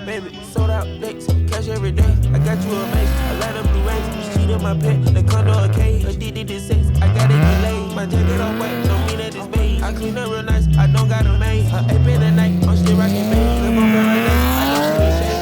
Baby, sold out licks, cash every day. I got you a mace, I light up blue rays. Cheat in my pet, the condo a cage. Addicted to sex, I got it delayed. My jacket on white, don't mean that it's beige. I clean up real nice, I don't got a maid. Her ape in the night, I'm still rocking beans. Live on paradise, I know she the shade.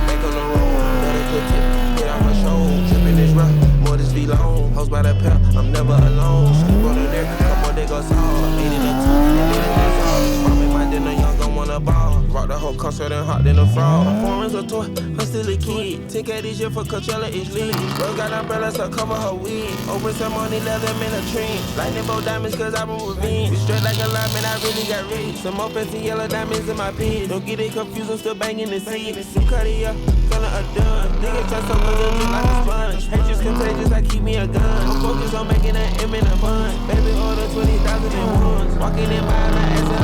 Back on the road, let her cook it. Get off my show, tripping this rough, more this V long. Hoes by the pair, I'm never alone. Scoop on the there, come on, they go soft. Eating the two, eating the sauce. I make my dinner young, gon' wanna ball. Rock the whole concert and hot than a frog. Foreign's a toy, I'm still a kid. 10K this year for Coachella, it's lit. Girl got umbrellas to cover her wig. Open some money, let them in a trend. Lightning bolt diamonds, cause I been revenge. Straight like a lineman, I really got rich. Some more fancy yellow diamonds in my pin. Don't get it confused, I'm still banging the seed. New Cartier, gonna a done. Nigga try so cause it look like a sponge. Hate just contagious, I keep me a gun. I'm focused on making an M in a bun. Baby order 20,000 in ones. Walking in by my ass and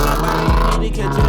I'm running. You need to catch up.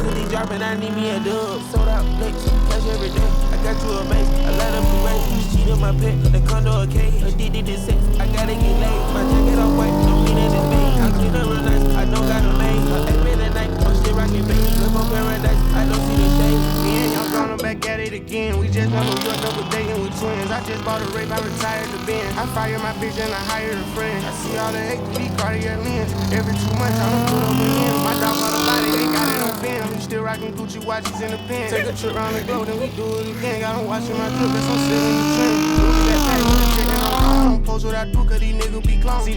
City dropping, I need me a dub. Sold out licks, cash every day. I got you a mace, I light up blue rays. You cheat on my pet, the condo a cage. Addicted to sex, I gotta get laid. My jacket on white, don't mean that it's beige. I clean up real nice, I don't got a maid. Her ape in the night, I'm still rocking beans. Live on paradise, I don't see the shade. Me and Young gone back at it again. We just never worked up a dating with twins. I just bought a rape, I retired the bin. I fired my bitch and I hired a friend. I see all the hate to be Cartier lens. Every 2 months I done put up a yen. My dog bought a body, they got it on film. We still rocking Gucci watches in the pen. Take a trip around the globe, then we do it again. Got 'em watching my drip, that's I'm still in the trend. Look at that pack, I'm post what I do, cause these niggas be clones.